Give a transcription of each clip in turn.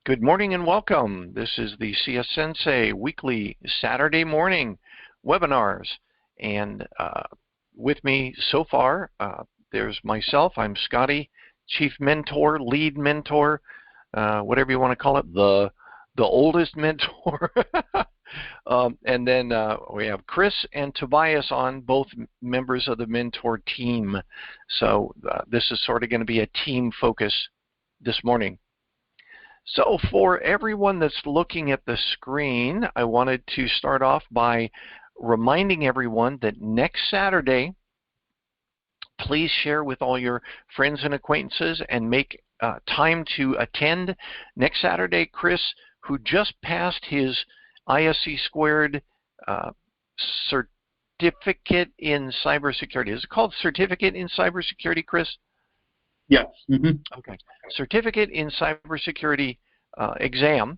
Good morning and welcome. This is the CS-Sensei weekly Saturday morning webinars. And with me so far, there's myself. I'm Scotty, Chief Mentor, Lead Mentor, whatever you want to call it, the oldest mentor. And then we have Chris and Tobias on, both members of the mentor team. So this is sort of going to be a team focus this morning. So for everyone that's looking at the screen, I wanted to start off by reminding everyone that next Saturday, please share with all your friends and acquaintances and make time to attend. Next Saturday, Chris, who just passed his ISC squared certificate in cybersecurity. Is it called certificate in cybersecurity, Chris? Yes. Okay. Certificate in cybersecurity exam.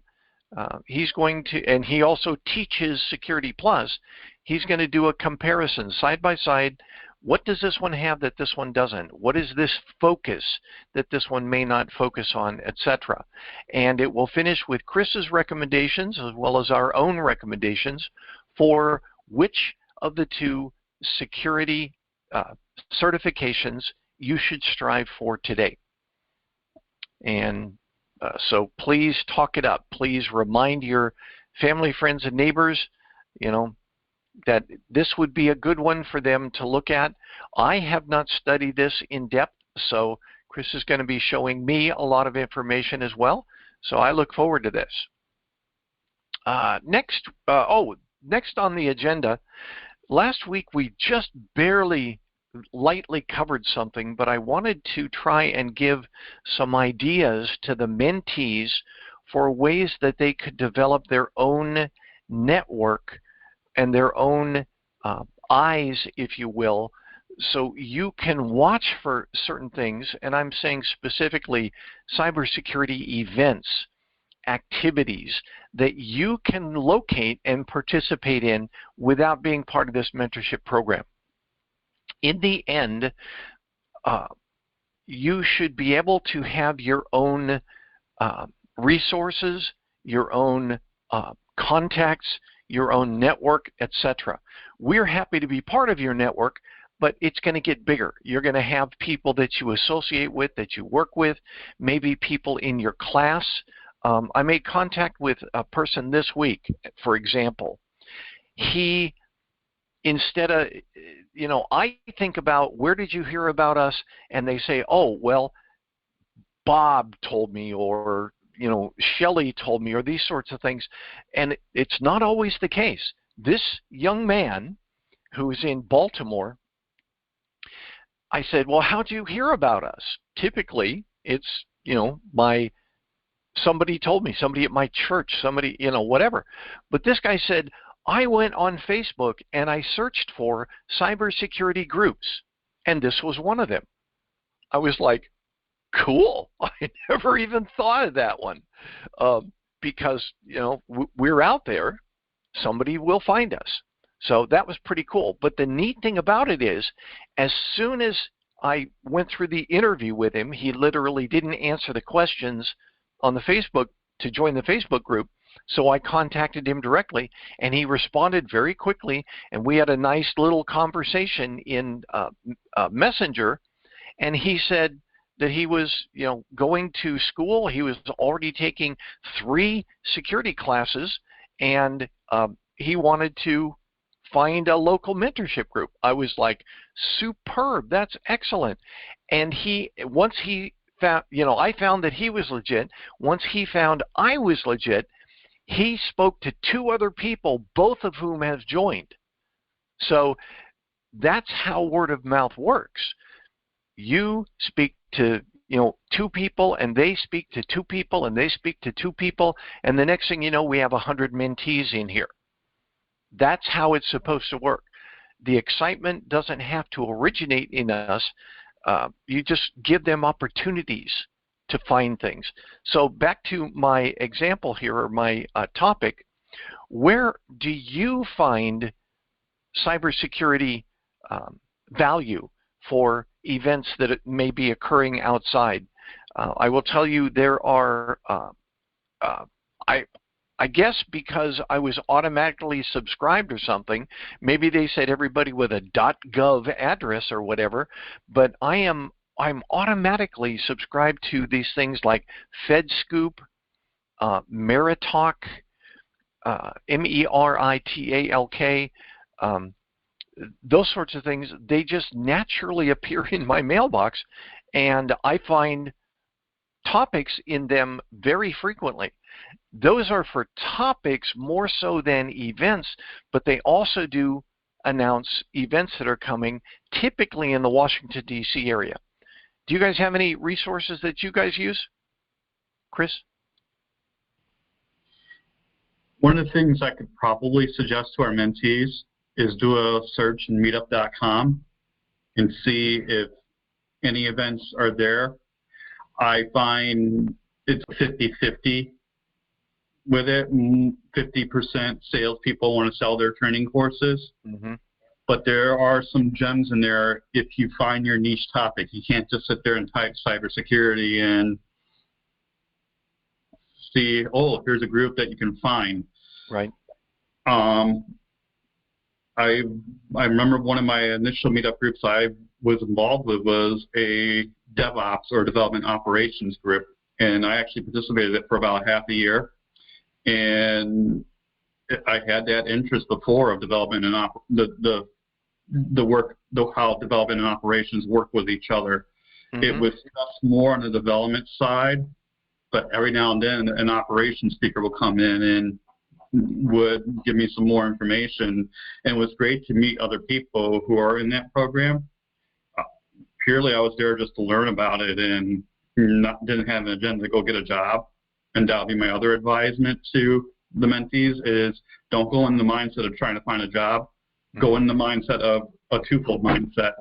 He's going to, and he also teaches Security Plus. He's going to do a comparison side by side. What does this one have that this one doesn't? What is this focus that this one may not focus on, etc. And it will finish with Chris's recommendations as well as our own recommendations for which of the two security certifications you should strive for today. And so please talk it up. Please remind your family, friends, and neighbors, that this would be a good one for them to look at. I have not studied this in depth, so Chris is going to be showing me a lot of information as well. So I look forward to this. Next on the agenda, last week we just barely lightly covered something, but I wanted to try and give some ideas to the mentees for ways that they could develop their own network and their own eyes, if you will, so you can watch for certain things, and I'm saying specifically cybersecurity events, activities that you can locate and participate in without being part of this mentorship program. In the end, you should be able to have your own resources, your own contacts, your own network, etc. We're happy to be part of your network, but it's going to get bigger. You're going to have people that you associate with, that you work with, maybe people in your class. I made contact with a person this week, for example. He, instead of, I think about, where did you hear about us? And they say, oh, well, Bob told me, or, Shelley told me, or these sorts of things. And it's not always the case. This young man who is in Baltimore, I said, well, how'd you hear about us? Typically, it's, somebody told me, somebody at my church, somebody, whatever. But this guy said, I went on Facebook and I searched for cybersecurity groups, and this was one of them. I was like, cool. I never even thought of that one, because, we're out there. Somebody will find us. So that was pretty cool. But the neat thing about it is, as soon as I went through the interview with him, he literally didn't answer the questions on the Facebook to join the Facebook group. So I contacted him directly, and he responded very quickly, and we had a nice little conversation in Messenger, and he said that he was, going to school. He was already taking 3 security classes, and he wanted to find a local mentorship group. I was like, superb, that's excellent. And once he found, I found that he was legit. Once he found I was legit, he spoke to 2 other people, both of whom have joined. So that's how word of mouth works. You speak to 2 people, and they speak to 2 people, and they speak to 2 people, and the next thing you know, we have 100 mentees in here. That's how it's supposed to work. The excitement doesn't have to originate in us. You just give them opportunities to find things. So back to my example here, or my topic, where do you find cybersecurity value for events that may be occurring outside? I will tell you there are guess because I was automatically subscribed or something, maybe they said everybody with a .gov address or whatever, but I'm automatically subscribed to these things like FedScoop, Meritalk, Meritalk, those sorts of things. They just naturally appear in my mailbox, and I find topics in them very frequently. Those are for topics more so than events, but they also do announce events that are coming, typically in the Washington, D.C. area. Do you guys have any resources that you guys use? Chris? One of the things I could probably suggest to our mentees is do a search in meetup.com and see if any events are there. I find it's 50-50 with it. 50% salespeople want to sell their training courses, but there are some gems in there if you find your niche topic. You can't just sit there and type cybersecurity and see, oh, here's a group that you can find. Right. I remember one of my initial meetup groups I was involved with was a DevOps or development operations group, and I actually participated in it for about half a year. And I had that interest before of development and how development and operations work with each other. It was just more on the development side, but every now and then an operations speaker will come in and would give me some more information, and it was great to meet other people who are in that program. Purely, I was there just to learn about it and didn't have an agenda to go get a job. And that would be my other advisement to the mentees is don't go in the mindset of trying to find a job. Go in the mindset of a twofold mindset.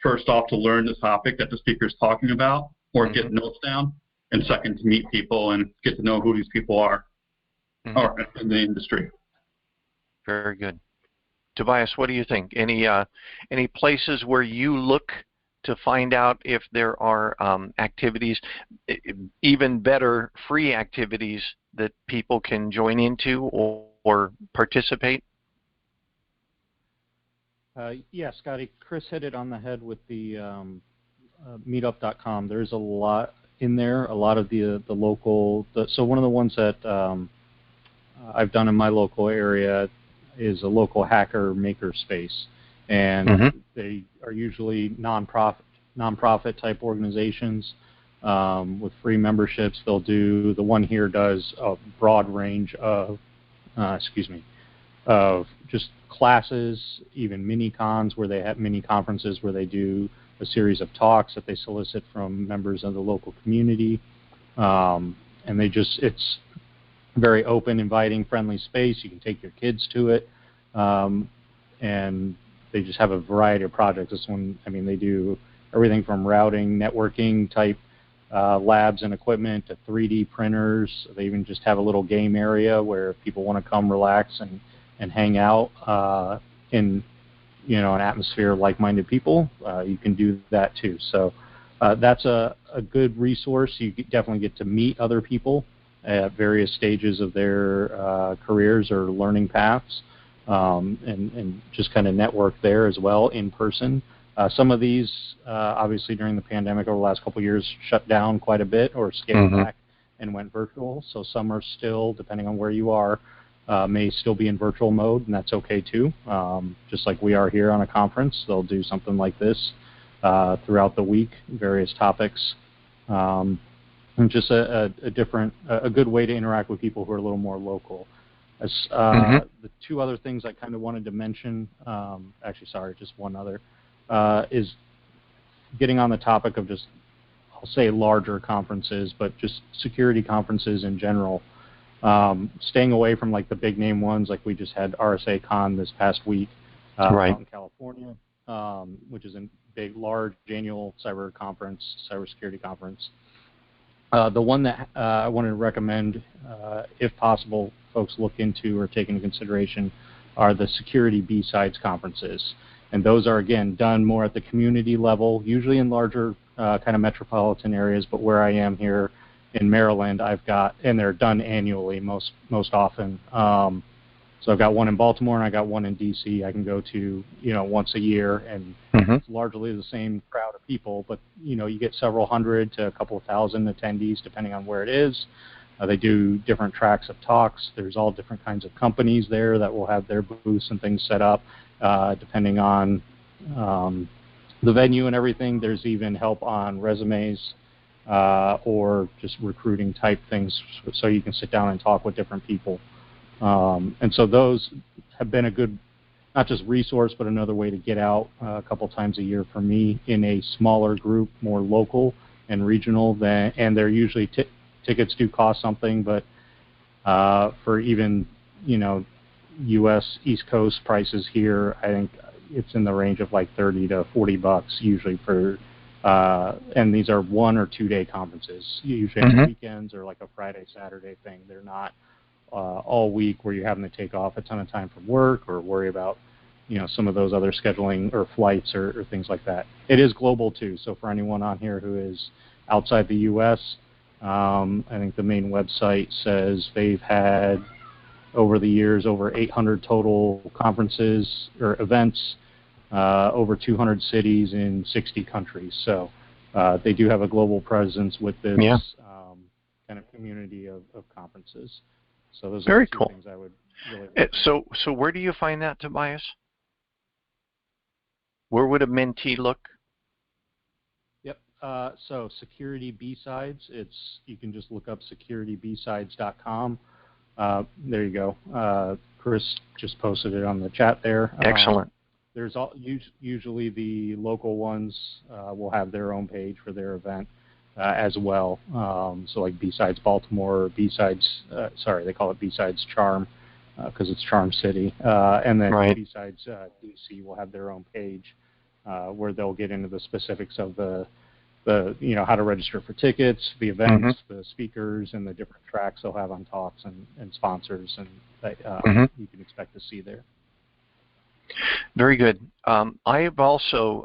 First off, to learn the topic that the speaker is talking about or get notes down, and second, to meet people and get to know who these people are. Or in the industry. Very good. Tobias, what do you think? Any places where you look to find out if there are activities, even better free activities that people can join into or participate? Yeah, Scotty, Chris hit it on the head with the meetup.com. There's a lot in there, a lot of the local, so one of the ones that I've done in my local area is a local hacker maker space, and they are usually nonprofit type organizations with free memberships. They'll do, the one here does a broad range of of just classes, even mini cons where they have mini conferences where they do a series of talks that they solicit from members of the local community, and they just, it's very open, inviting, friendly space. You can take your kids to it, and they just have a variety of projects. This one, I mean, they do everything from routing, networking type labs and equipment to 3D printers. They even just have a little game area where if people want to come relax and hang out in an atmosphere of like-minded people, you can do that too. So that's a good resource. You definitely get to meet other people at various stages of their careers or learning paths, and just kind of network there as well in person. Some of these, obviously during the pandemic over the last couple of years, shut down quite a bit or scaled back and went virtual. So some are still, depending on where you are, may still be in virtual mode, and that's okay too. Just like we are here on a conference, they'll do something like this throughout the week, various topics. And just a good way to interact with people who are a little more local. As the two other things I kind of wanted to mention, actually, sorry, just one other, is getting on the topic of just, I'll say larger conferences, but just security conferences in general. Staying away from like the big name ones, like we just had RSA Con this past week out in California, which is a big, large annual cybersecurity conference. The one that I wanted to recommend, if possible, folks look into or take into consideration are the security B-sides conferences. And those are, again, done more at the community level, usually in larger kind of metropolitan areas, but where I am here in Maryland, I've got, and they're done annually most often. So I've got one in Baltimore and I got one in DC. I can go to, once a year, and it's largely the same crowd of people, but you get several hundred to a couple of thousand attendees depending on where it is. They do different tracks of talks. There's all different kinds of companies there that will have their booths and things set up depending on the venue and everything. There's even help on resumes or just recruiting type things, so you can sit down and talk with different people. And so those have been a good, not just resource, but another way to get out a couple times a year for me in a smaller group, more local and regional. And they're usually tickets do cost something, but for even U.S. East Coast prices here, I think it's in the range of like $30 to $40 usually for. And these are 1 or 2 day conferences, usually on weekends or like a Friday, Saturday thing. They're not all week where you're having to take off a ton of time from work or worry about some of those other scheduling or flights or things like that. It is global too, so for anyone on here who is outside the U.S., I think the main website says they've had over the years over 800 total conferences or events, over 200 cities in 60 countries. So they do have a global presence with this kind of community of conferences. So those are the two things I would really So where do you find that, Tobias? Where would a mentee look? Yep. So Security B-Sides. You can just look up securitybsides.com. There you go. Chris just posted it on the chat there. Excellent. There's usually the local ones will have their own page for their event as well. So like B-Sides Baltimore, B-Sides, they call it B-Sides Charm because it's Charm City. And then B-Sides DC will have their own page where they'll get into the specifics of the how to register for tickets, the events, the speakers, and the different tracks they'll have on talks and sponsors and that you can expect to see there. Very good. I have also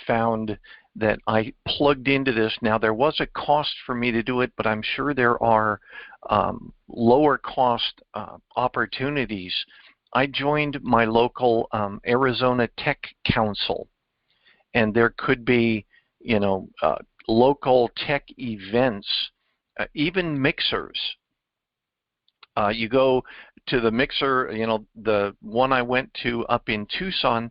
found that I plugged into this. Now, there was a cost for me to do it, but I'm sure there are lower cost opportunities. I joined my local Arizona Tech Council, and there could be, local tech events, even mixers. You go to the mixer, the one I went to up in Tucson,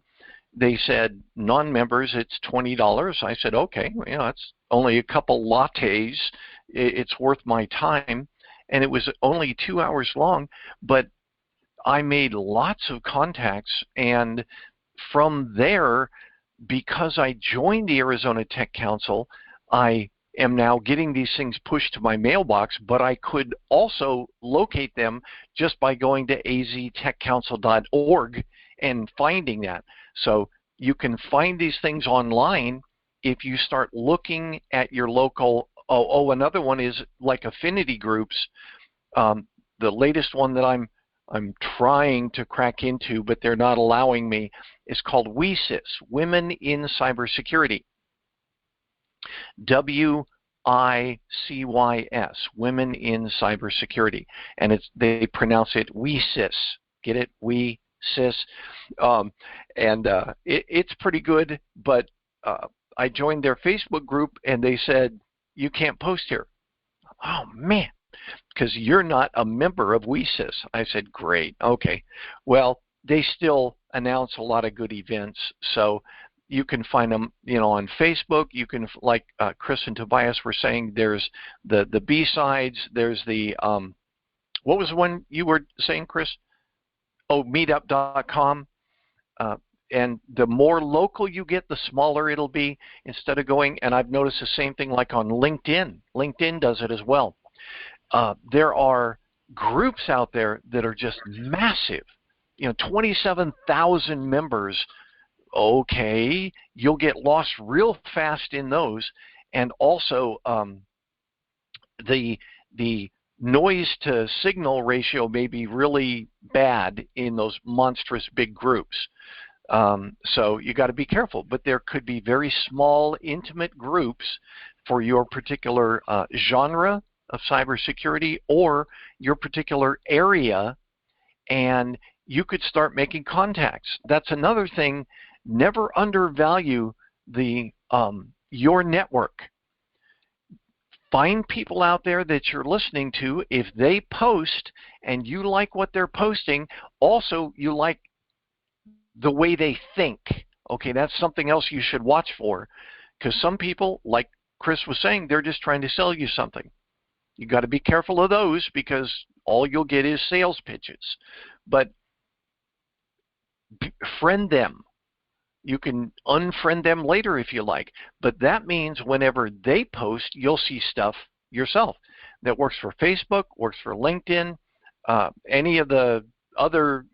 they said non-members it's $20. I said, okay, it's only a couple lattes. It's worth my time. And it was only 2 hours long, but I made lots of contacts. And from there, because I joined the Arizona Tech Council, I am now getting these things pushed to my mailbox, but I could also locate them just by going to aztechcouncil.org and finding that. So you can find these things online if you start looking at your local. Another one is like affinity groups. The latest one that I'm trying to crack into, but they're not allowing me, is called WICYS, Women in Cybersecurity. WICYS, Women in Cybersecurity, and they pronounce it WICYS. Get it? WICYS. It's pretty good, but I joined their Facebook group, and they said, you can't post here. Oh, man, because you're not a member of WICYS. I said, great, okay. Well, they still announce a lot of good events, so you can find them, on Facebook. You can, like Chris and Tobias were saying, there's the B-Sides. There's the, what was the one you were saying, Chris? Oh, meetup.com. And the more local you get, the smaller it'll be instead of going, and I've noticed the same thing like on LinkedIn. LinkedIn does it as well. There are groups out there that are just massive, 27,000 members. Okay, you'll get lost real fast in those, and also the noise to signal ratio may be really bad in those monstrous big groups. So you got to be careful, but there could be very small, intimate groups for your particular genre of cybersecurity or your particular area, and you could start making contacts. That's another thing. Never undervalue your network. Find people out there that you're listening to. If they post and you like what they're posting, also you like the way they think. Okay, that's something else you should watch for, because some people, like Chris was saying, they're just trying to sell you something. You got to be careful of those, because all you'll get is sales pitches. But friend them. You can unfriend them later if you like, but that means whenever they post, you'll see stuff yourself. That works for Facebook, works for LinkedIn, any of the other,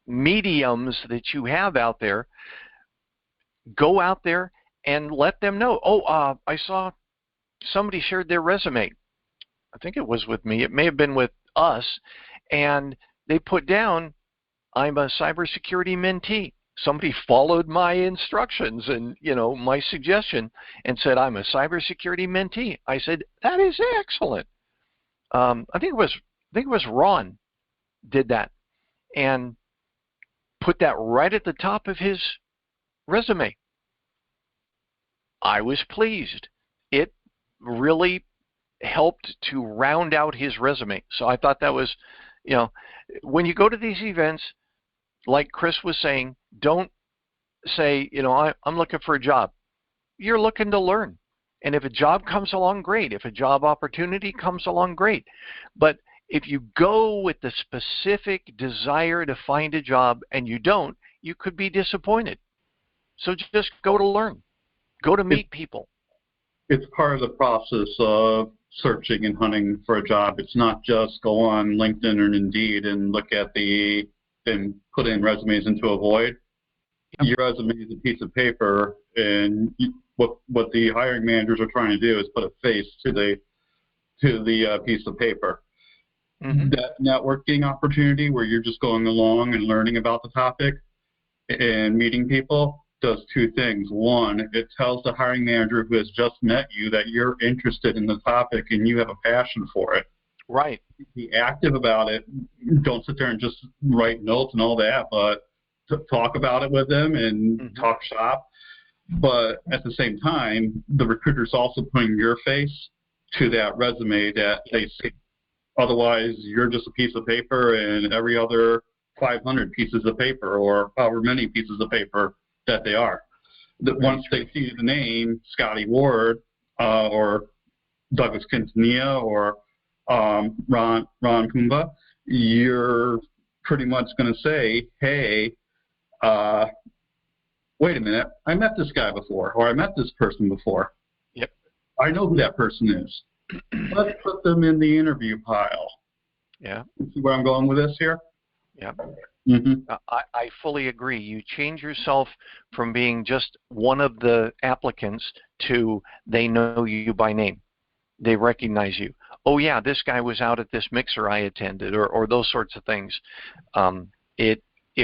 mediums that you have out there. Go out there and let them know. Oh, I saw somebody shared their resume. I think it was with me. It may have been with us, and they put down, I'm a cybersecurity mentee. Somebody followed my instructions and, my suggestion and said, I'm a cybersecurity mentee. I said, that is excellent. I think it was Ron did that and put that right at the top of his resume. I was pleased. It really helped to round out his resume. So I thought that was, when you go to these events, like Chris was saying, don't say, I'm looking for a job. You're looking to learn. And if a job comes along, great. If a job opportunity comes along, great. But if you go with the specific desire to find a job and you don't, you could be disappointed. So just go to learn. Go to meet people. It's part of the process of searching and hunting for a job. It's not just go on LinkedIn or Indeed and look at and put in resumes into a void. Yep. Your resume is a piece of paper, and what the hiring managers are trying to do is put a face to the piece of paper. Mm-hmm. That networking opportunity where you're just going along and learning about the topic and meeting people does two things. One, it tells the hiring manager who has just met you that you're interested in the topic and you have a passion for it. Right. Be active about it. Don't sit there and just write notes and all that, but talk about it with them and mm-hmm. talk shop. But at the same time, the recruiter's also putting your face to that resume that they see. Otherwise, you're just a piece of paper and every other 500 pieces of paper or however many pieces of paper that they are. That once they see the name Scotty Ward or Douglas Quintanilla or Ron Kumba, you're pretty much going to say, hey, wait a minute, I met this guy before, or I met this person before. Yep. I know who that person is. Let's put them in the interview pile. Yeah. You see where I'm going with this here? Yeah. Mm-hmm. I fully agree. You change yourself from being just one of the applicants to they know you by name. They recognize you. Oh, yeah, this guy was out at this mixer I attended, or those sorts of things. It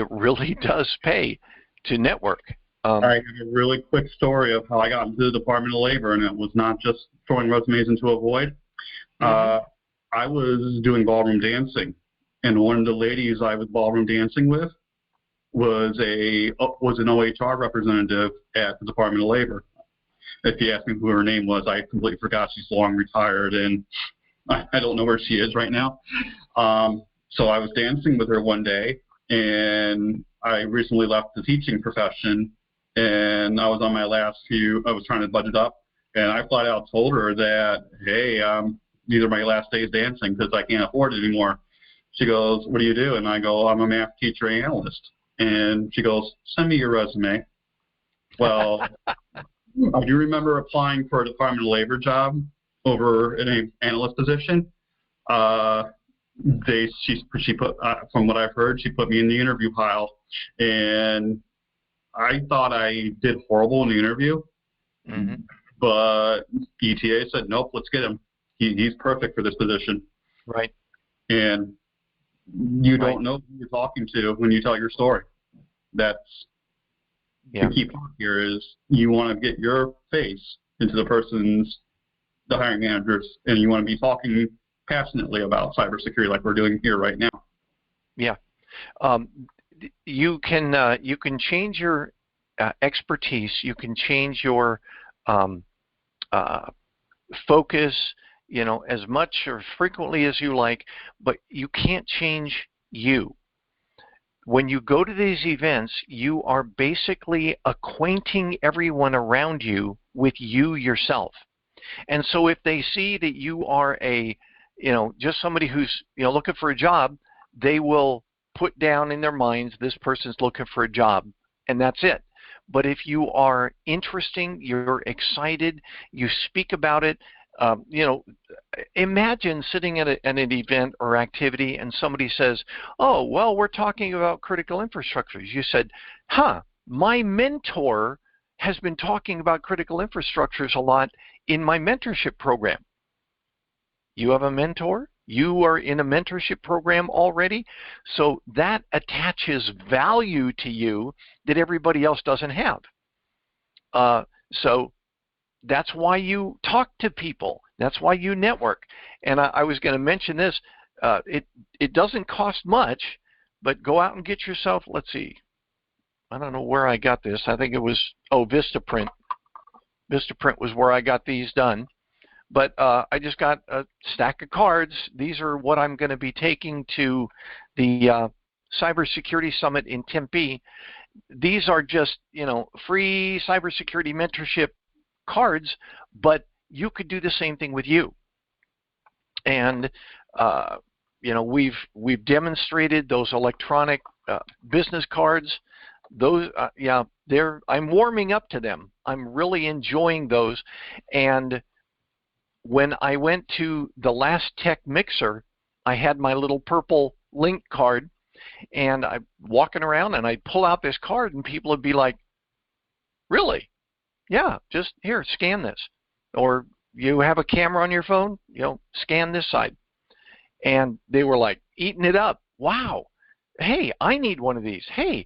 really does pay to network. I have a really quick story of how I got into the Department of Labor, and it was not just throwing resumes into a void. Mm-hmm. I was doing ballroom dancing, and one of the ladies I was ballroom dancing with was an OHR representative at the Department of Labor. If you ask me who her name was, I completely forgot. She's long retired, and I don't know where she is right now. So I was dancing with her one day, and I recently left the teaching profession, and I was on my last I was trying to budget up, and I flat out told her that, hey, these are my last days dancing because I can't afford it anymore. She goes, what do you do? And I go, I'm a math teacher analyst. And she goes, send me your resume. Well, I do remember applying for a Department of Labor job over in an analyst position. She put, from what I've heard, she put me in the interview pile, and I thought I did horrible in the interview. Mm-hmm. But ETA said, nope, let's get him. He's perfect for this position. Right. And you don't know who you're talking to when you tell your story. That's the key part here is you want to get your face into the hiring managers, and you want to be talking passionately about cybersecurity like we're doing here right now. Yeah. You can change your expertise. You can change your focus, as much or frequently as you like, but you can't change you. When you go to these events, you are basically acquainting everyone around you with you yourself. And so if they see that you are just somebody who's, looking for a job, they will put down in their minds, this person's looking for a job, and that's it. But if you are interesting, you're excited, you speak about it, imagine sitting at an event or activity and somebody says, oh, well, we're talking about critical infrastructures. You said, my mentor has been talking about critical infrastructures a lot in my mentorship program. You have a mentor? You are in a mentorship program already? So that attaches value to you that everybody else doesn't have. So that's why you talk to people. That's why you network. And I was going to mention this. It doesn't cost much, but go out and get yourself, let's see, I don't know where I got this. I think it was, Vistaprint. Vistaprint was where I got these done. But I just got a stack of cards. These are what I'm going to be taking to the CyberSecurity Summit in Tempe. These are just, free cybersecurity mentorship cards, but you could do the same thing with you. And, we've demonstrated those electronic business cards. Those, I'm warming up to them. I'm really enjoying those. And when I went to the last tech mixer, I had my little purple link card, and I'm walking around and I'd pull out this card and people would be like, really? Yeah, just here, scan this. Or you have a camera on your phone, scan this side. And they were like eating it up. Wow. Hey, I need one of these. Hey,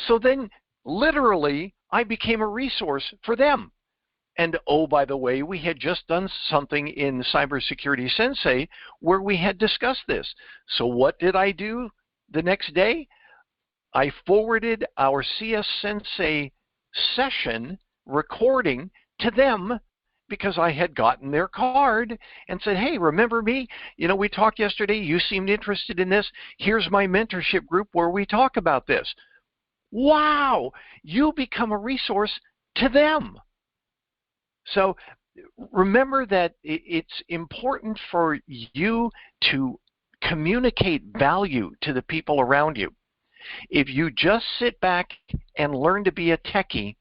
so then literally I became a resource for them. And oh, by the way, we had just done something in CyberSecurity Sensei where we had discussed this. So what did I do the next day? I forwarded our CS-Sensei session recording to them because I had gotten their card and said, hey, remember me? We talked yesterday. You seemed interested in this. Here's my mentorship group where we talk about this. Wow, you become a resource to them. So remember that it's important for you to communicate value to the people around you. If you just sit back and learn to be a techie,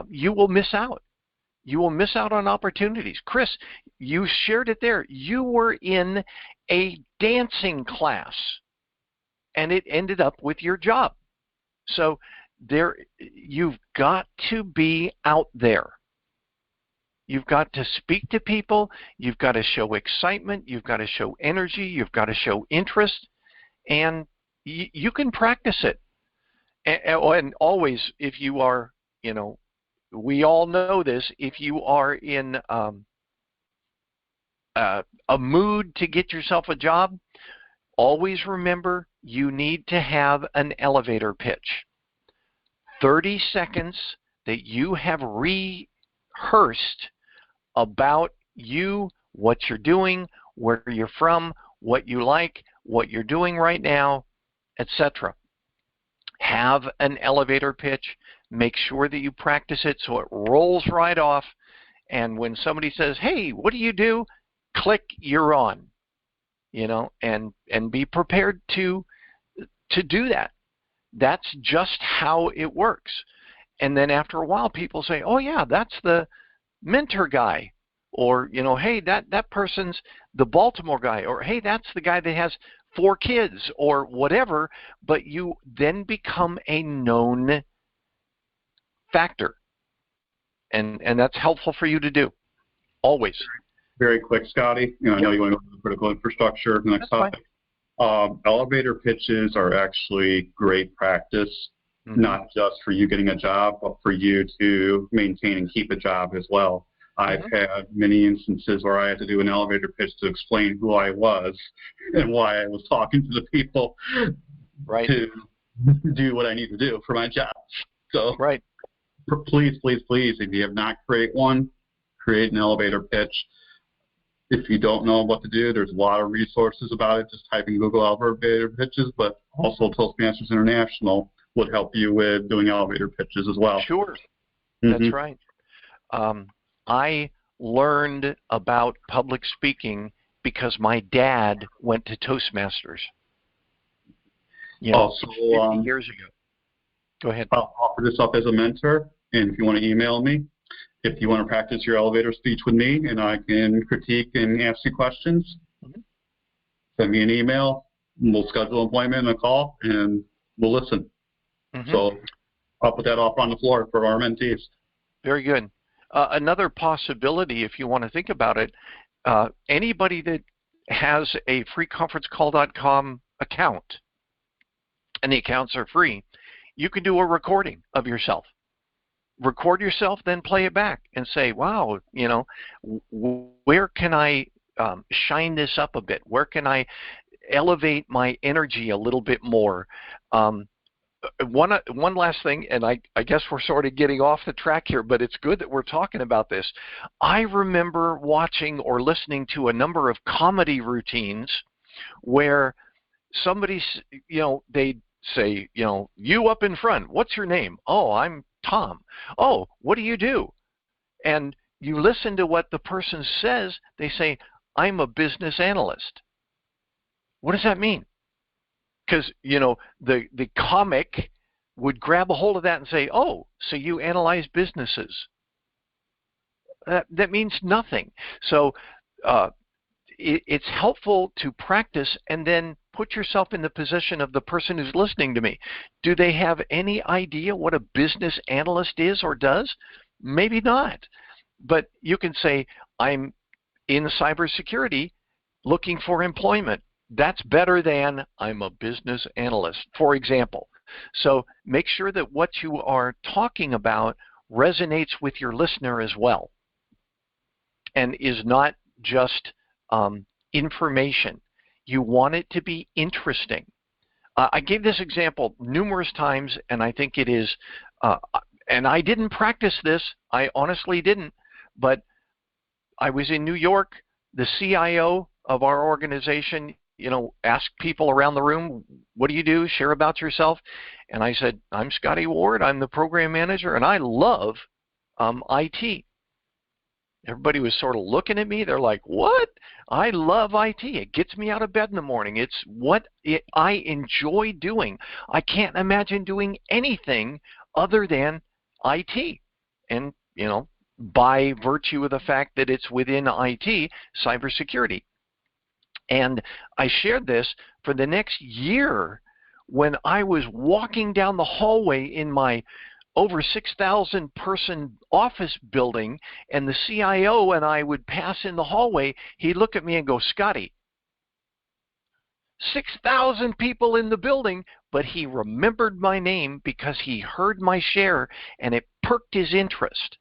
you will miss out. You will miss out on opportunities. Chris, you shared it there. You were in a dancing class, and it ended up with your job. So you've got to be out there. You've got to speak to people. You've got to show excitement. You've got to show energy. You've got to show interest. And you can practice it. And always, if you are, we all know this, if you are in a mood to get yourself a job, always remember you need to have an elevator pitch. 30 seconds that you have rehearsed about you, what you're doing, where you're from, what you like, what you're doing right now, etc. Have an elevator pitch. Make sure that you practice it so it rolls right off. And when somebody says, hey, what do you do? Click, you're on. And be prepared to do that. That's just how it works. And then after a while, people say, oh, yeah, that's the mentor guy. Or, hey, that person's the Baltimore guy. Or, hey, that's the guy that has 4 kids or whatever. But you then become a known factor. And that's helpful for you to do. Always. Very quick, Scotty. I know you want to go to the critical infrastructure. The next topic. Elevator pitches are actually great practice. not just for you getting a job, but for you to maintain and keep a job as well. I've had many instances where I had to do an elevator pitch to explain who I was and why I was talking to the people to do what I need to do for my job. So please, please, please, if you have not created one, create an elevator pitch. If you don't know what to do, there's a lot of resources about it. Just type in Google elevator pitches, but also Toastmasters International would help you with doing elevator pitches as well. Sure, that's right. I learned about public speaking because my dad went to Toastmasters. You know, 50 years ago. Go ahead. I'll offer this up as a mentor, and if you want to email me, if you want to practice your elevator speech with me, and I can critique and ask you questions, send me an email. We'll schedule an appointment and a call, and we'll listen. So I'll put that off on the floor for our mentees. Very good. Another possibility, if you want to think about it, anybody that has a freeconferencecall.com account, and the accounts are free, you can do a recording of yourself. Record yourself, then play it back and say, wow, you know, where can I shine this up a bit? Where can I elevate my energy a little bit more? One last thing, and I guess we're sort of getting off the track here, but it's good that we're talking about this. I remember watching or listening to a number of comedy routines where somebody, you know, they'd say, you know, you up in front, what's your name? Oh, I'm Tom. Oh, what do you do? And you listen to what the person says, they say, I'm a business analyst. What does that mean? Because, you know, the comic would grab a hold of that and say, oh, so you analyze businesses. That means nothing. So it's helpful to practice and then put yourself in the position of the person who's listening to me. Do they have any idea what a business analyst is or does? Maybe not. But you can say, I'm in cybersecurity looking for employment. That's better than I'm a business analyst, for example. So make sure that what you are talking about resonates with your listener as well and is not just information. You want it to be interesting. I gave this example numerous times, and I think it is, and I didn't practice this. I honestly didn't, but I was in New York. The CIO of our organization, you know, asked people around the room, what do you do? Share about yourself. And I said, I'm Scotty Ward. I'm the program manager, and I love IT. Everybody was sort of looking at me. They're like, what? I love IT. It gets me out of bed in the morning. It's what I enjoy doing. I can't imagine doing anything other than IT. And, you know, by virtue of the fact that it's within IT, cybersecurity. And I shared this for the next year when I was walking down the hallway in my over 6,000 person office building, and the CIO and I would pass in the hallway. He'd look at me and go, Scotty, 6,000 people in the building, but he remembered my name because he heard my share and it perked his interest.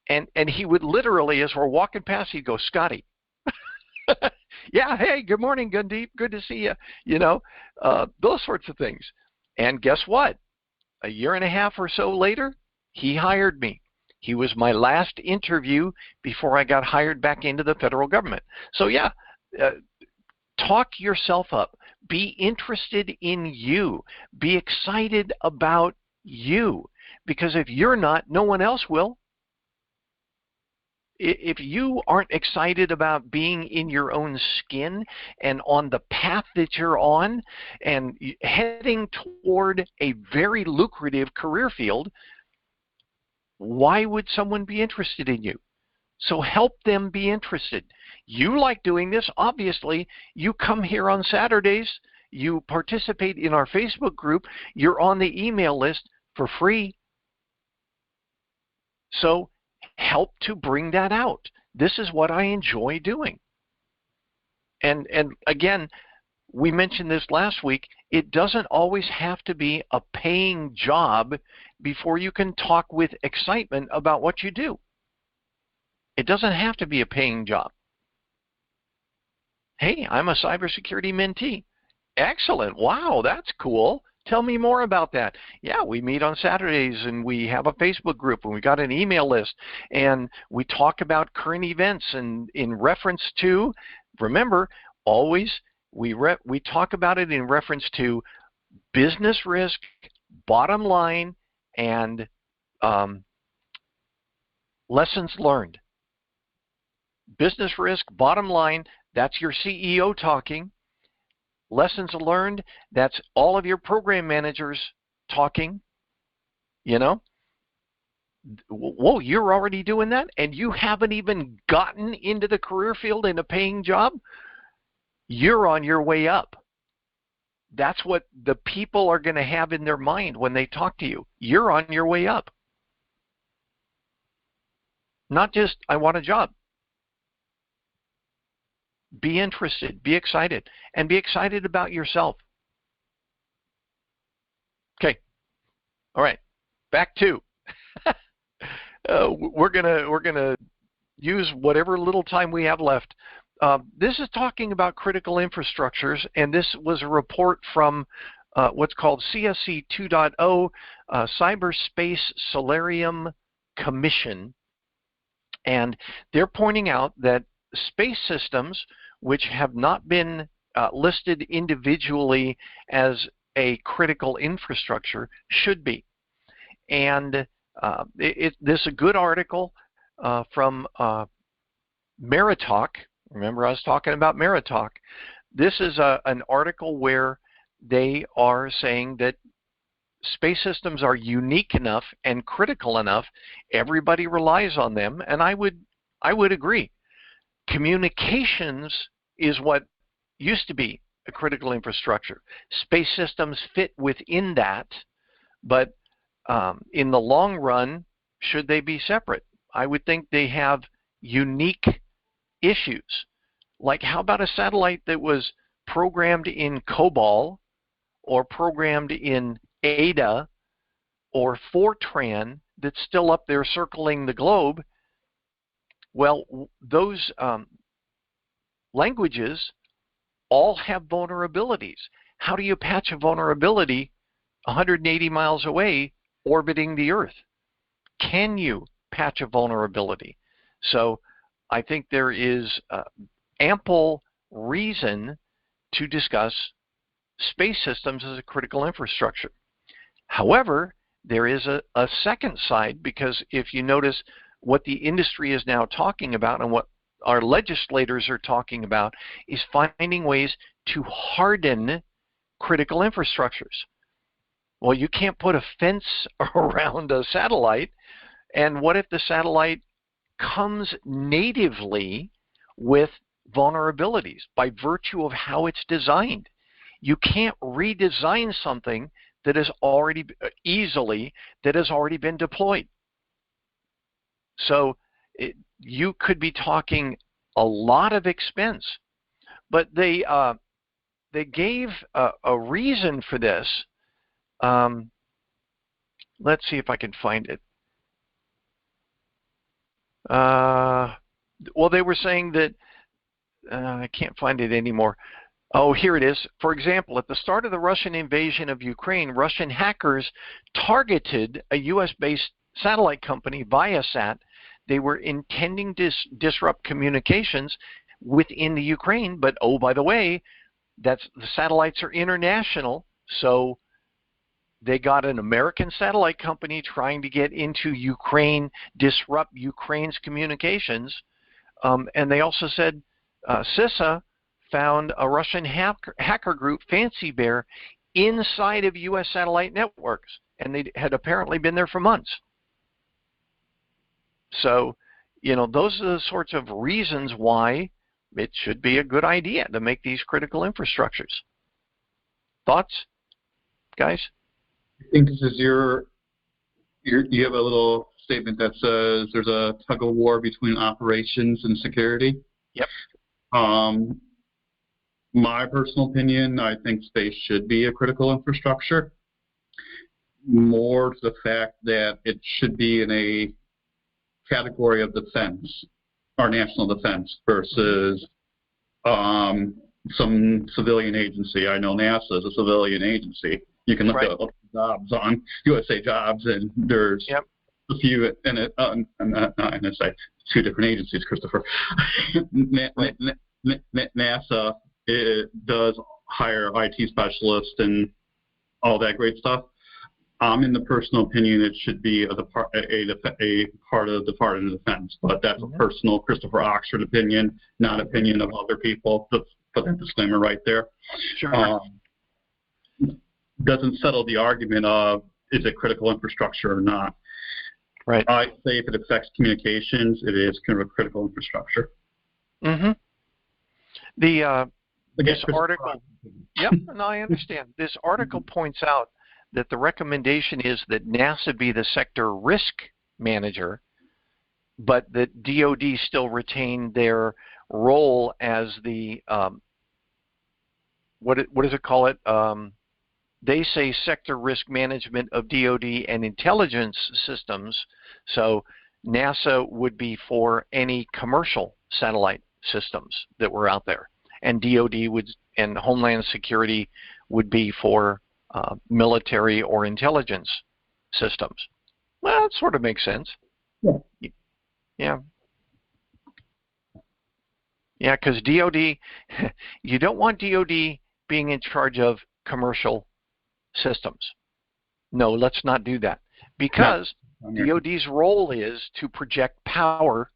And he would literally, as we're walking past, he'd go, Scotty. Yeah, hey, good morning, Gundeep. Good to see you. You know, those sorts of things. And guess what? A year and a half or so later, he hired me. He was my last interview before I got hired back into the federal government. So yeah, talk yourself up. Be interested in you. Be excited about you. Because if you're not, no one else will. If you aren't excited about being in your own skin and on the path that you're on and heading toward a very lucrative career field, why would someone be interested in you? So help them be interested. You like doing this. Obviously, you come here on Saturdays. You participate in our Facebook group. You're on the email list for free. So help to bring that out. This is what I enjoy doing. And again, we mentioned this last week, it doesn't always have to be a paying job before you can talk with excitement about what you do. It doesn't have to be a paying job. Hey, I'm a cybersecurity mentee. Excellent. Wow, that's cool. Tell me more about that. Yeah, we meet on Saturdays and we have a Facebook group and we got an email list and we talk about current events and in reference to, remember, always we talk about it in reference to business risk, bottom line, and lessons learned. Business risk, bottom line, that's your CEO talking. Lessons learned, that's all of your program managers talking. You know, whoa, you're already doing that and you haven't even gotten into the career field in a paying job? You're on your way up. That's what the people are going to have in their mind when they talk to you. You're on your way up. Not just, I want a job. Be interested, be excited, and be excited about yourself. Okay. All right. Back to we're gonna use whatever little time we have left. This is talking about critical infrastructures, and this was a report from what's called CSC 2.0 Cyberspace Solarium Commission, and they're pointing out that space systems which have not been listed individually as a critical infrastructure should be. And this is a good article from Meritalk. Remember, I was talking about Meritalk. This is an article where they are saying that space systems are unique enough and critical enough. Everybody relies on them, and I would agree. Communications is what used to be a critical infrastructure. Space systems fit within that, but in the long run, should they be separate? I would think they have unique issues. Like, how about a satellite that was programmed in COBOL or programmed in Ada or Fortran that's still up there circling the globe? Well, those languages all have vulnerabilities. How do you patch a vulnerability 180 miles away orbiting the Earth? Can you patch a vulnerability? So I think there is ample reason to discuss space systems as a critical infrastructure. However, there is a second side, because if you notice what the industry is now talking about and what our legislators are talking about is finding ways to harden critical infrastructures. Well, you can't put a fence around a satellite, and what if the satellite comes natively with vulnerabilities by virtue of how it's designed? You can't redesign something that is already been deployed. So you could be talking a lot of expense, but they gave a reason for this. Let's see if I can find it. Well, they were saying that I can't find it anymore. Oh, here it is. For example, at the start of the Russian invasion of Ukraine, Russian hackers targeted a U.S.-based satellite company, Viasat. They were intending to disrupt communications within the Ukraine, but oh, by the way, the satellites are international, so they got an American satellite company trying to get into Ukraine, disrupt Ukraine's communications, and they also said CISA found a Russian hacker group, Fancy Bear, inside of U.S. satellite networks, and they had apparently been there for months. So, you know, those are the sorts of reasons why it should be a good idea to make these critical infrastructures. Thoughts, guys? I think this is you have a little statement that says there's a tug of war between operations and security. Yep. My personal opinion, I think space should be a critical infrastructure. More to the fact that it should be in a category of defense, or national defense, versus some civilian agency. I know NASA is a civilian agency. You can look up jobs on USA Jobs, and there's a few in it. NSA, two different agencies, Christopher. NASA does hire IT specialists and all that great stuff. In the personal opinion, it should be a part of the Department of Defense, but that's a personal Christopher Oxford opinion, not opinion of other people. Let's put that disclaimer right there. Sure. Doesn't settle the argument of is it critical infrastructure or not. Right. I say if it affects communications, it is kind of a critical infrastructure. Mm-hmm. This article. Yep. No, I understand. This article points out that the recommendation is that NASA be the sector risk manager, but that DoD still retain their role as the what does it call it? They say sector risk management of DoD and intelligence systems. So NASA would be for any commercial satellite systems that were out there, and DoD and Homeland Security would be for military or intelligence systems. Well, that sort of makes sense. Yeah. Yeah, because DoD, you don't want DoD being in charge of commercial systems. No, let's not do that, because DoD's role is to project power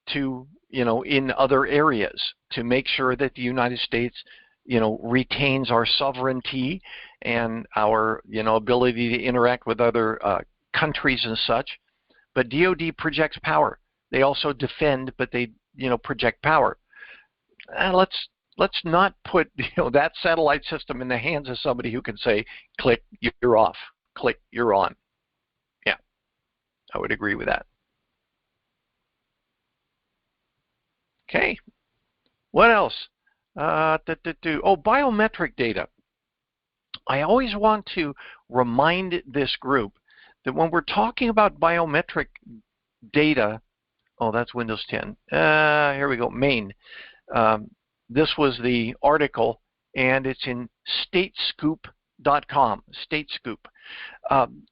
to, in other areas, to make sure that the United States, retains our sovereignty and our, ability to interact with other countries and such. But DoD projects power. They also defend, but they, project power. And let's not put, that satellite system in the hands of somebody who can say, click, you're off. Click, you're on. Yeah, I would agree with that. Okay. What else? Biometric data. I always want to remind this group that when we're talking about biometric data, that's Windows 10. Here we go, main. This was the article, and it's in statescoop.com, statescoop.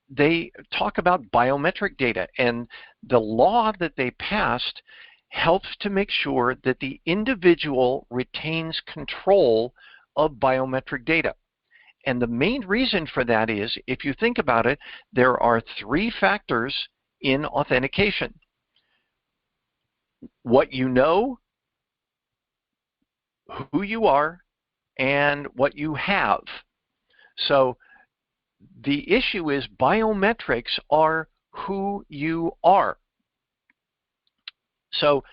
They talk about biometric data, and the law that they passed helps to make sure that the individual retains control of biometric data. And the main reason for that is, if you think about it, there are 3 factors in authentication. What you know, who you are, and what you have. So the issue is biometrics are who you are. So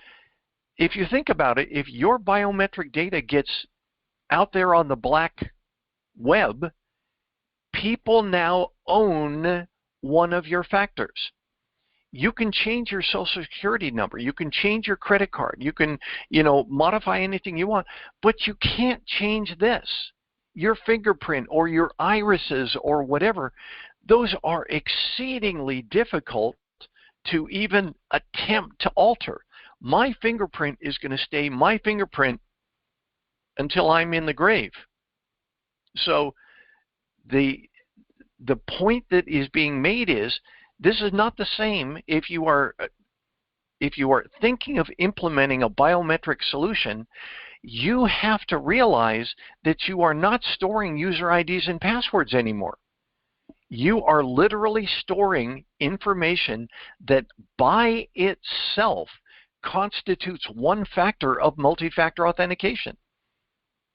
if you think about it, if your biometric data gets out there on the black web, people now own one of your factors. You can change your social security number. You can change your credit card. You can, modify anything you want, but you can't change this. Your fingerprint or your irises or whatever, those are exceedingly difficult to even attempt to alter. My fingerprint is going to stay my fingerprint until I'm in the grave. So the point that is being made is, this is not the same if you are thinking of implementing a biometric solution. You have to realize that you are not storing user IDs and passwords anymore. You are literally storing information that by itself constitutes one factor of multi-factor authentication.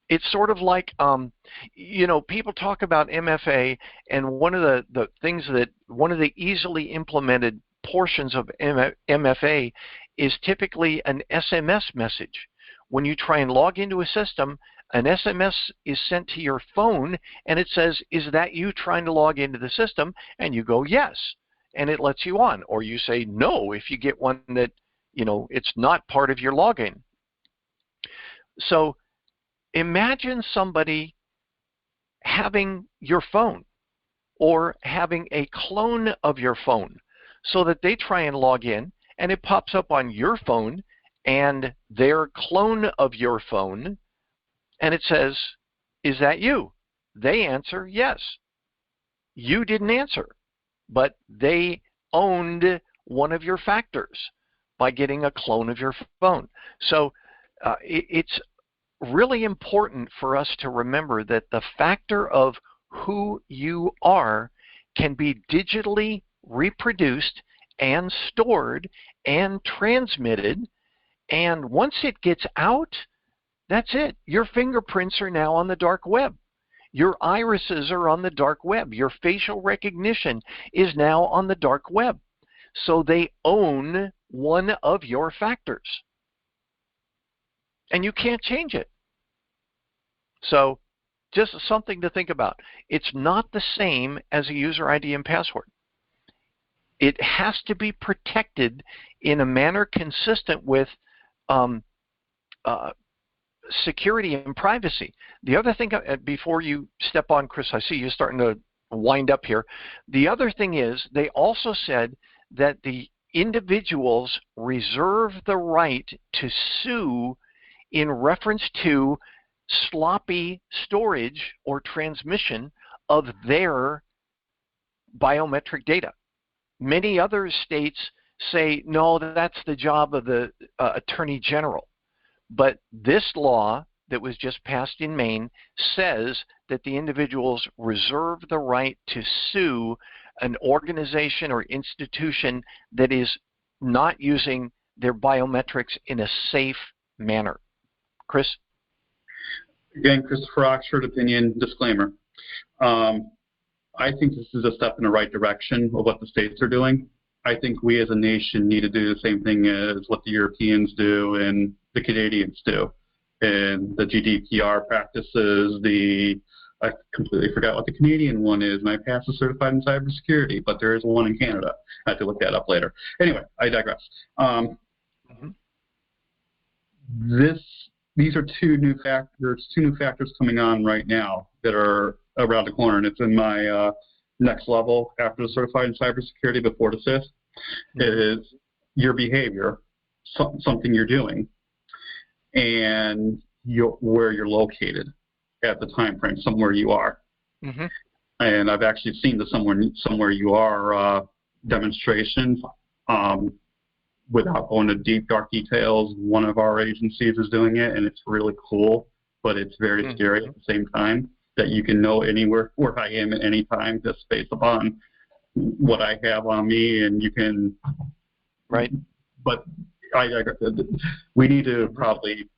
It's sort of like, people talk about MFA, and one of the easily implemented portions of MFA is typically an SMS message. When you try and log into a system, an SMS is sent to your phone, and it says, is that you trying to log into the system? And you go, yes, and it lets you on. Or you say no if you get one that, it's not part of your login. So imagine somebody having your phone or having a clone of your phone so that they try and log in and it pops up on your phone and their clone of your phone and it says, "Is that you?" They answer yes. You didn't answer, but they owned one of your factors by getting a clone of your phone. So it's really important for us to remember that the factor of who you are can be digitally reproduced and stored and transmitted, and once it gets out, that's it. Your fingerprints are now on the dark web. Your irises are on the dark web. Your facial recognition is now on the dark web. So they own one of your factors. And you can't change it. So just something to think about. It's not the same as a user ID and password. It has to be protected in a manner consistent with security and privacy. The other thing, before you step on, Chris, I see you starting to wind up here. The other thing is they also said that the individuals reserve the right to sue in reference to sloppy storage or transmission of their biometric data. Many other states say, no, that's the job of the Attorney General. But this law that was just passed in Maine says that the individuals reserve the right to sue an organization or institution that is not using their biometrics in a safe manner. Chris? Again, Christopher Oxford opinion, disclaimer. I think this is a step in the right direction of what the states are doing. I think we as a nation need to do the same thing as what the Europeans do and the Canadians do. And the GDPR practices, I completely forgot what the Canadian one is, and I passed the certified in cybersecurity, but there is one in Canada. I have to look that up later. Anyway, I digress. These are two new factors coming on right now that are around the corner, and it's in my next level after the certified in cybersecurity before the fifth. Is your behavior, something you're doing, and where you're located at the time frame, somewhere you are. And I've actually seen the somewhere you are demonstrations. Without going into deep, dark details, one of our agencies is doing it, and it's really cool, but it's very scary at the same time that you can know anywhere where I am at any time just based upon what I have on me, and you can. Right. But we need to probably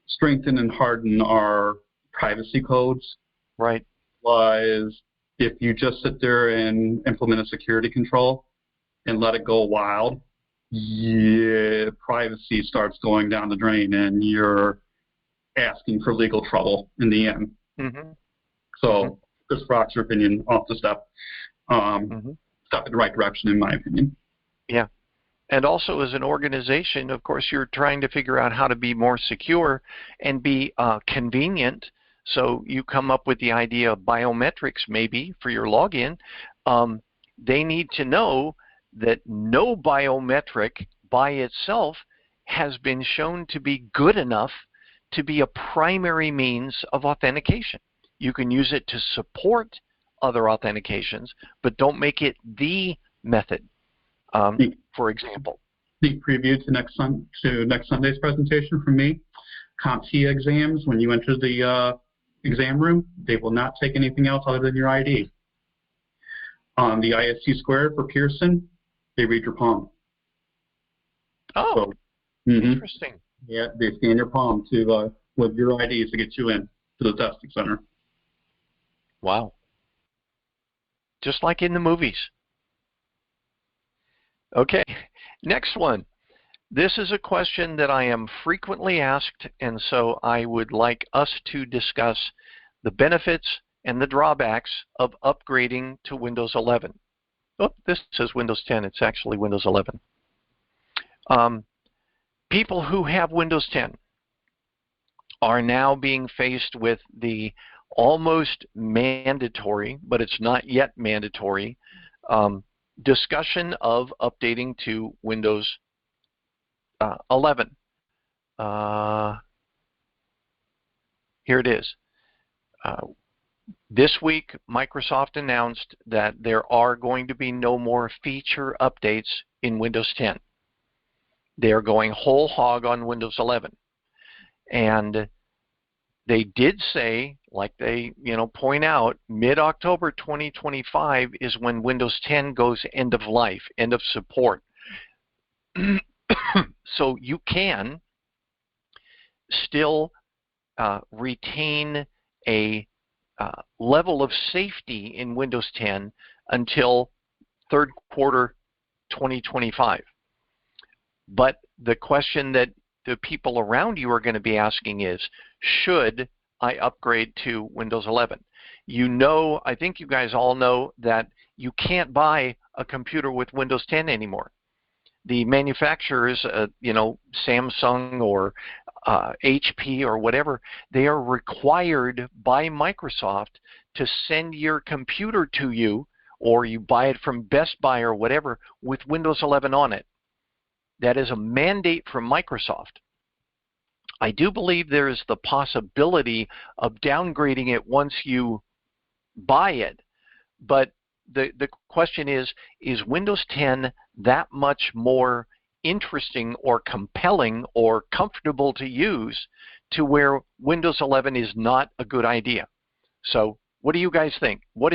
strengthen and harden our privacy codes. Right. Otherwise, if you just sit there and implement a security control and let it go wild, privacy starts going down the drain, and you're asking for legal trouble in the end. So, Chris Brock's opinion, off the step, step in the right direction, in my opinion. Yeah. And also, as an organization, of course, you're trying to figure out how to be more secure and be convenient. So you come up with the idea of biometrics maybe for your login. They need to know that no biometric by itself has been shown to be good enough to be a primary means of authentication. You can use it to support other authentications, but don't make it the method, for example. Sneak preview to next Sunday's presentation from me. CompTIA exams, when you enter the exam room, they will not take anything else other than your ID. On the ISC squared for Pearson, they read your palm. Oh, so, interesting. Yeah, they scan your palm with your IDs to get you in to the testing center. Wow. Just like in the movies. Okay, next one. This is a question that I am frequently asked, and so I would like us to discuss the benefits and the drawbacks of upgrading to Windows 11. Oh, this says Windows 10. It's actually Windows 11. people who have Windows 10 are now being faced with the almost mandatory, but it's not yet mandatory, discussion of updating to Windows 11. Here it is. This week, Microsoft announced that there are going to be no more feature updates in Windows 10. They are going whole hog on Windows 11. And they did say, like they point out, mid-October 2025 is when Windows 10 goes end of life, end of support. So you can still retain a level of safety in Windows 10 until third quarter 2025. But the question that the people around you are going to be asking is, should I upgrade to Windows 11? I think you guys all know that you can't buy a computer with Windows 10 anymore. The manufacturers, Samsung or HP or whatever, they are required by Microsoft to send your computer to you, or you buy it from Best Buy or whatever, with Windows 11 on it. That is a mandate from Microsoft. I do believe there is the possibility of downgrading it once you buy it, but the question is Windows 10 that much more interesting or compelling or comfortable to use to where Windows 11 is not a good idea? So what do you guys think? What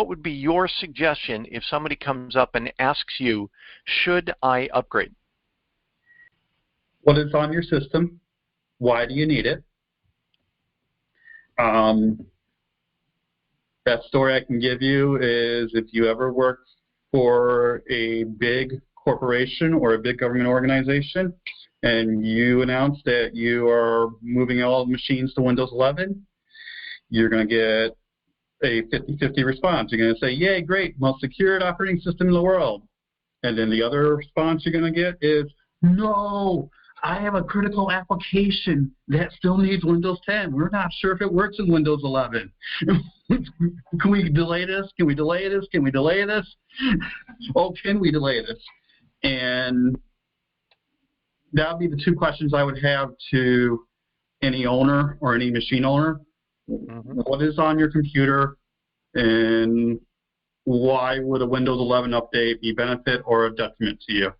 would be your suggestion if somebody comes up and asks you, should I upgrade? What is on your system? Why do you need it? Best story I can give you is if you ever work for a big corporation or a big government organization and you announce that you are moving all machines to Windows 11, you're going to get a 50-50 response. You're going to say, yay, great, most secured operating system in the world. And then the other response you're going to get is, no, I have a critical application that still needs Windows 10. We're not sure if it works in Windows 11. Can we delay this? Can we delay this? Can we delay this? Oh, can we delay this? And that would be the two questions I would have to any owner or any machine owner. Mm-hmm. What is on your computer, and why would a Windows 11 update be a benefit or a detriment to you?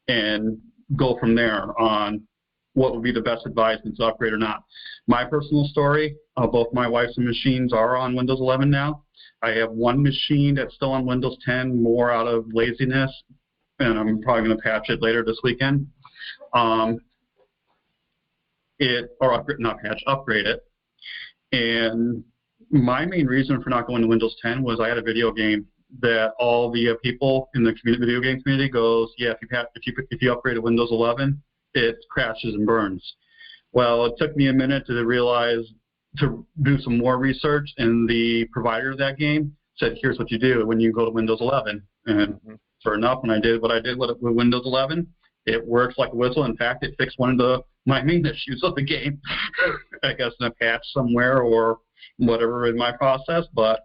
And go from there on what would be the best advisement to upgrade or not. My personal story, both my wife's machines are on Windows 11 now. I have one machine that's still on Windows 10 more out of laziness, and I'm probably going to patch it later this weekend. Upgrade it. And my main reason for not going to Windows 10 was I had a video game that all the people in the video game community goes, yeah, if you upgrade to Windows 11, it crashes and burns. Well, it took me a minute to realize, to do some more research, and the provider of that game said, here's what you do when you go to Windows 11. And sure enough, when I did what I did with Windows 11, it works like a whistle. In fact, it fixed one of my main issues of the game. I guess in a patch somewhere or whatever in my process, but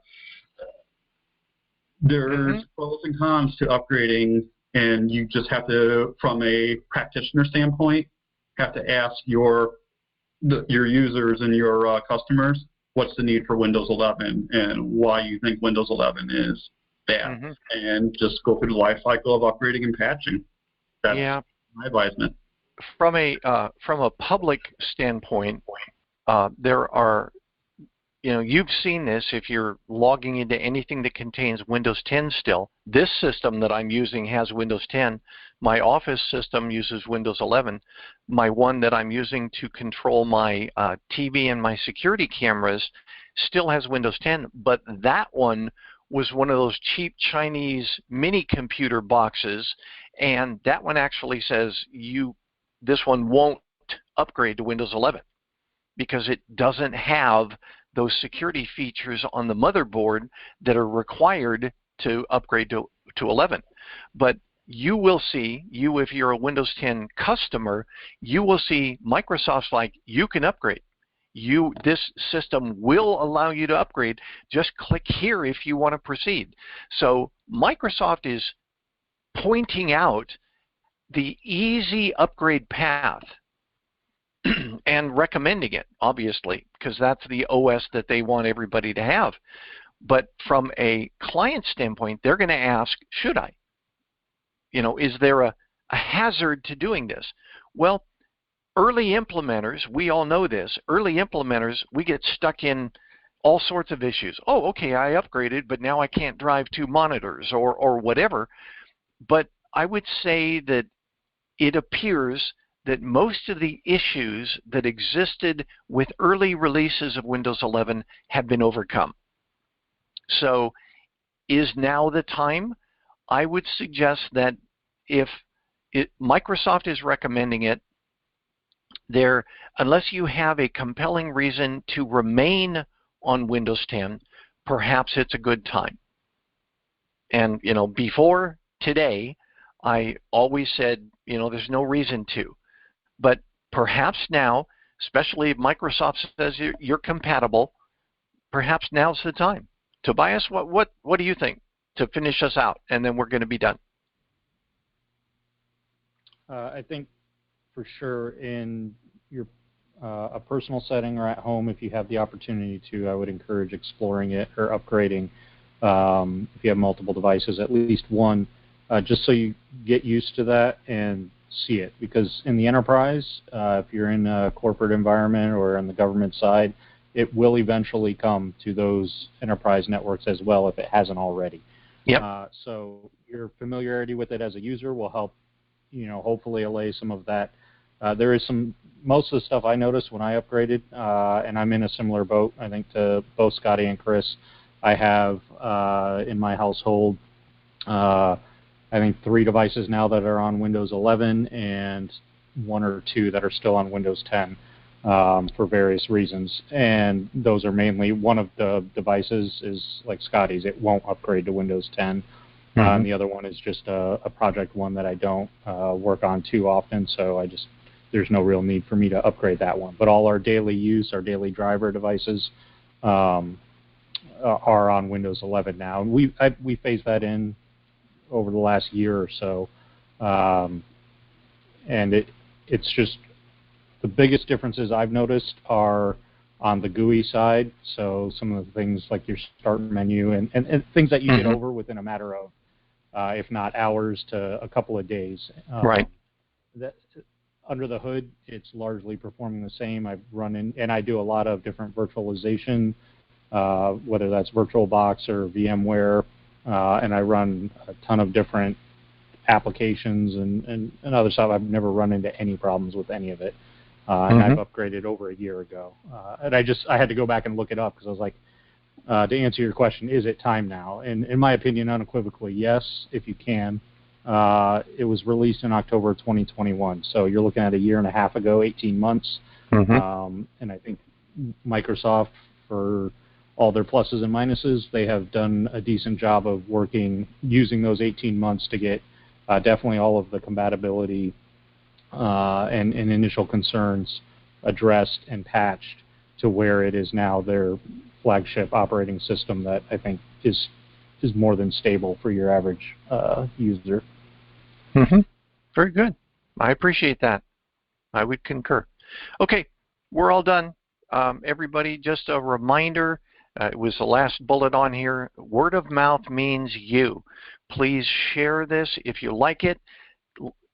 there's pros and cons to upgrading, and you just have to, from a practitioner standpoint, have to ask your users and your customers what's the need for Windows 11 and why you think Windows 11 is bad, and just go through the life cycle of upgrading and patching. That's my advisement. From a public standpoint, there are, you've seen this if you're logging into anything that contains Windows 10 still. This system that I'm using has Windows 10. My office system uses Windows 11. My one that I'm using to control my TV and my security cameras still has Windows 10, but that one was one of those cheap Chinese mini computer boxes, and that one actually says this one won't upgrade to Windows 11 because it doesn't have those security features on the motherboard that are required to upgrade to 11. But you will see, if you're a Windows 10 customer, you will see Microsoft's like, you can upgrade. This system will allow you to upgrade. Just click here if you want to proceed. So Microsoft is pointing out the easy upgrade path and recommending it, obviously, because that's the OS that they want everybody to have. But from a client standpoint, they're going to ask, should I? Is there a hazard to doing this? Well, early implementers, we all know this, early implementers, we get stuck in all sorts of issues. Oh, okay, I upgraded, but now I can't drive 2 monitors or whatever. But I would say that it appears that most of the issues that existed with early releases of Windows 11 have been overcome. So is now the time? I would suggest that if Microsoft is recommending it, unless you have a compelling reason to remain on Windows 10, perhaps it's a good time. And before today, I always said, there's no reason to. But perhaps now, especially if Microsoft says you're compatible, perhaps now's the time. Tobias, what do you think to finish us out? And then we're going to be done. I think for sure in your a personal setting or at home, if you have the opportunity to, I would encourage exploring it or upgrading. If you have multiple devices, at least one, just so you get used to that and see it. Because in the enterprise, if you're in a corporate environment or on the government side, it will eventually come to those enterprise networks as well if it hasn't already. Yep. So your familiarity with it as a user will help, hopefully allay some of that. There is most of the stuff I noticed when I upgraded, and I'm in a similar boat, I think, to both Scotty and Chris. I have in my household, I think 3 devices now that are on Windows 11 and 1 or 2 that are still on Windows 10 for various reasons. And those are mainly, one of the devices is like Scotty's. It won't upgrade to Windows 10. And the other one is just a project one that I don't work on too often, so there's no real need for me to upgrade that one. But all our daily use, our daily driver devices are on Windows 11 now. And we phased that in over the last year or so. And it's just the biggest differences I've noticed are on the GUI side. So some of the things like your start menu and things that you get over within a matter of, if not hours to a couple of days. Right. Under the hood, it's largely performing the same. I've run in, and I do a lot of different virtualization, whether that's VirtualBox or VMware, and I run a ton of different applications and other stuff. I've never run into any problems with any of it, and I've upgraded over a year ago. And I had to go back and look it up because I was like, to answer your question, is it time now? And in my opinion, unequivocally, yes, if you can. It was released in October 2021, so you're looking at a year and a half ago, 18 months. And I think Microsoft, for all their pluses and minuses, they have done a decent job of using those 18 months to get definitely all of the compatibility and initial concerns addressed and patched to where it is now their flagship operating system that I think is more than stable for your average user. Very good. I appreciate that. I would concur. Okay, we're all done. Everybody, just a reminder, it was the last bullet on here. Word of mouth means you. Please share this if you like it.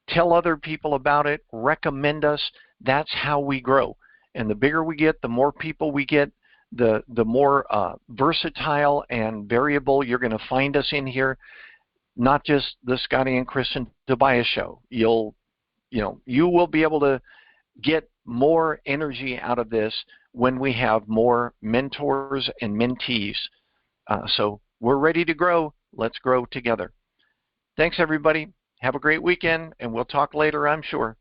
Tell other people about it. Recommend us. That's how we grow. And the bigger we get, the more people we get, the more versatile and variable you're going to find us in here. Not just the Scotty and Chris and Tobias show. You will be able to get more energy out of this when we have more mentors and mentees. So we're ready to grow. Let's grow together. Thanks, everybody. Have a great weekend, and we'll talk later, I'm sure.